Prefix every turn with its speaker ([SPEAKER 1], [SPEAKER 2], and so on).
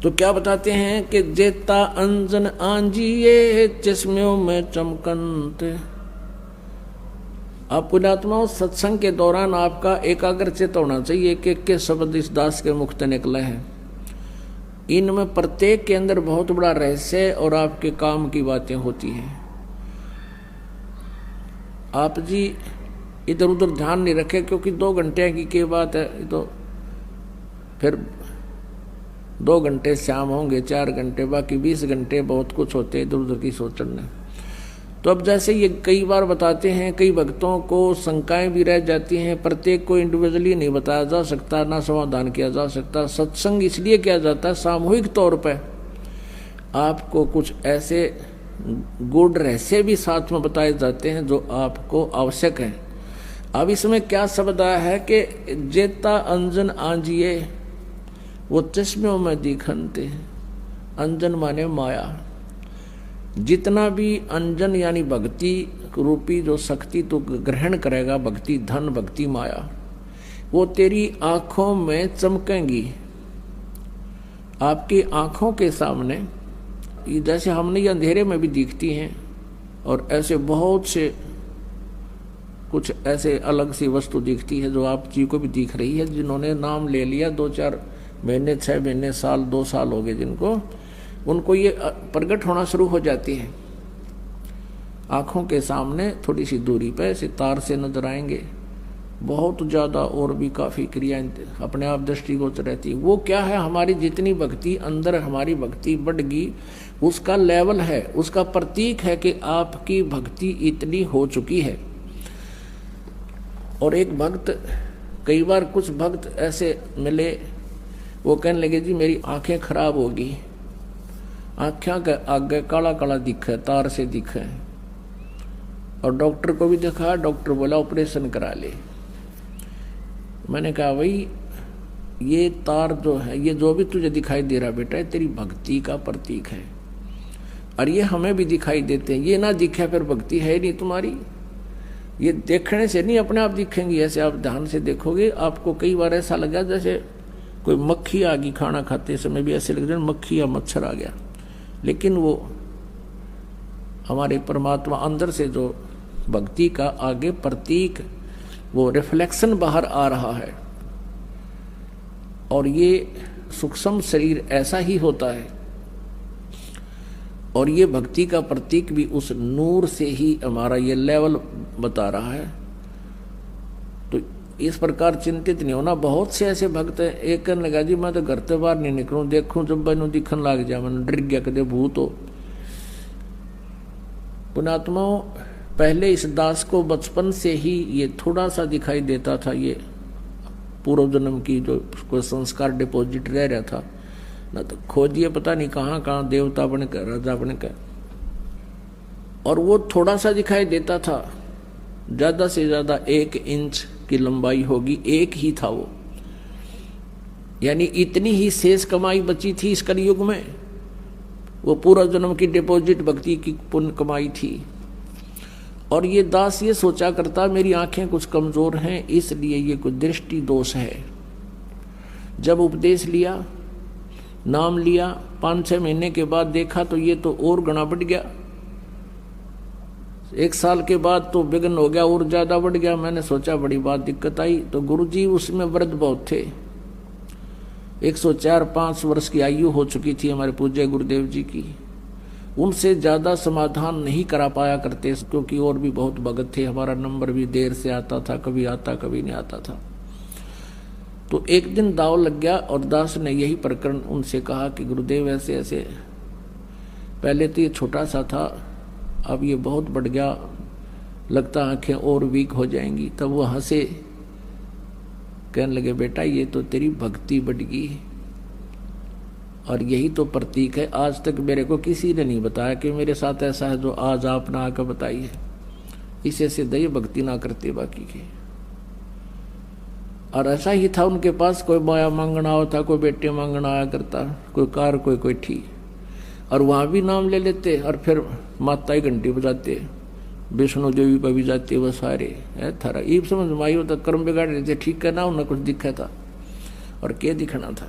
[SPEAKER 1] तो क्या बताते हैं कि जेता अंजन आंजिए चश्मों में चमकंत। आप पुण्यात्माओं, सत्संग के दौरान आपका एकाग्र चित्त होना चाहिए कि के शब्द इस दास के मुख से निकले हैं। इनमें प्रत्येक के अंदर बहुत बड़ा रहस्य और आपके काम की बातें होती हैं। आप जी इधर उधर ध्यान नहीं रखे, क्योंकि 2 घंटे की क्या बात है, तो फिर 2 घंटे शाम होंगे, 4 घंटे, बाकी 20 घंटे बहुत कुछ होते इधर उधर की सोचने। तो अब जैसे ये कई बार बताते हैं, कई भक्तों को शंकाएं भी रह जाती हैं। प्रत्येक को इंडिविजुअली नहीं बताया जा सकता, ना समाधान किया जा सकता। सत्संग इसलिए किया जाता है सामूहिक तौर पर, आपको कुछ ऐसे गूढ़ रहस्य भी साथ में बताए जाते हैं जो आपको आवश्यक है। अब इसमें क्या शब्द आया है कि जेता अंजन आंजिए वो चश्मों में दिखनते। अंजन माने माया। जितना भी अंजन यानी भक्ति रूपी जो शक्ति तो ग्रहण करेगा, भक्ति धन, भक्ति माया, वो तेरी आंखों में चमकेंगी। आपकी आंखों के सामने जैसे हमने ये अंधेरे में भी दिखती हैं, और ऐसे बहुत से कुछ ऐसे अलग सी वस्तु दिखती है जो आप जी को भी दिख रही है। जिन्होंने नाम ले लिया 2-4 महीने, 6 महीने, साल, 2 साल हो गए जिनको, उनको ये प्रकट होना शुरू हो जाती है। आंखों के सामने थोड़ी सी दूरी पे सितार से नजर आएंगे। बहुत ज़्यादा और भी काफ़ी क्रियाएं अपने आप दृष्टिगोचर रहती। वो क्या है, हमारी जितनी भक्ति अंदर हमारी भक्ति बढ़गी, उसका लेवल है, उसका प्रतीक है कि आपकी भक्ति इतनी हो चुकी है। और एक भक्त, कई बार कुछ भक्त ऐसे मिले, वो कहने लगे जी मेरी आंखें खराब होगी, आँखें के आगे काला काला दिखे, तार से दिखे, और डॉक्टर को भी दिखा, डॉक्टर बोला ऑपरेशन करा ले। मैंने कहा भाई ये तार जो है, ये जो भी तुझे दिखाई दे रहा बेटा, ये तेरी भक्ति का प्रतीक है, और ये हमें भी दिखाई देते हैं। ये ना दिखे फिर भक्ति है नहीं तुम्हारी। ये देखने से नहीं अपने आप दिखेंगी, ऐसे आप ध्यान से देखोगे। आपको कई बार ऐसा लगा जैसे कोई मक्खी आ गई, खाना खाते समय भी ऐसे लग रहा है मक्खी या मच्छर आ गया, लेकिन वो हमारे परमात्मा अंदर से जो भक्ति का आगे प्रतीक, वो रिफ्लेक्शन बाहर आ रहा है। और ये सूक्ष्म शरीर ऐसा ही होता है, और ये भक्ति का प्रतीक भी उस नूर से ही हमारा ये लेवल बता रहा है। तो इस प्रकार चिंतित नहीं होना। बहुत से ऐसे भक्त हैं, एक कहने लगा जी मैं तो घर से बाहर नहीं निकलूं, देखूं जब मैंने दिखन लग जाए, मैंने डर गया कदे भूत हो। पुण्यात्माओं, पहले इस दास को बचपन से ही ये थोड़ा सा दिखाई देता था, ये पूर्व जन्म की जो कोई संस्कार डिपॉजिट रह रहा था ना, तो खोजिए पता नहीं कहाँ कहाँ देवता बनकर, राजा बनकर, और वो थोड़ा सा दिखाई देता था। ज्यादा से ज्यादा 1 इंच की लंबाई होगी, एक ही था वो, यानी इतनी ही शेष कमाई बची थी इस कलयुग में। वो पूरा जन्म की डिपॉजिट भक्ति की पुण्य कमाई थी। और ये दास ये सोचा करता मेरी आंखें कुछ कमजोर हैं, इसलिए ये कुछ दृष्टि दोष है। जब उपदेश लिया, नाम लिया, 5-6 महीने के बाद देखा तो ये तो और गणा बढ़ गया। 1 साल के बाद तो विघ्न हो गया, और ज्यादा बढ़ गया। मैंने सोचा बड़ी बात दिक्कत आई। तो गुरुजी उसमें वृद्ध बहुत थे, 104-5 वर्ष की आयु हो चुकी थी हमारे पूज्य गुरुदेव जी की। उनसे ज्यादा समाधान नहीं करा पाया करते, क्योंकि और भी बहुत भगत थे। हमारा नंबर भी देर से आता था, कभी आता कभी नहीं आता था। तो एक दिन दाव लग गया, और दास ने यही प्रकरण उनसे कहा कि गुरुदेव ऐसे ऐसे, पहले तो ये छोटा सा था, अब ये बहुत बढ़ गया, लगता आंखें और वीक हो जाएंगी। तब वो हंसे, कहने लगे बेटा ये तो तेरी भक्ति बढ़ गई, और यही तो प्रतीक है। आज तक मेरे को किसी ने नहीं बताया कि मेरे साथ ऐसा है जो आज आपने आकर बताई है। इसे से दई भक्ति ना करते बाकी के। और ऐसा ही था उनके पास, कोई माया मांगना होता, कोई बेटे मांगना आया करता, कोई कार कोई ठीक, और वहाँ भी नाम ले लेते, और फिर माता ही घंटी बजाते, विष्णु देवी पर भी जाते, वो सारे है थारा ईब समझ माई होता कर्म बिगाड़ रहे थे। ठीक करना उन्हें कुछ दिखा था, और क्या दिखना था।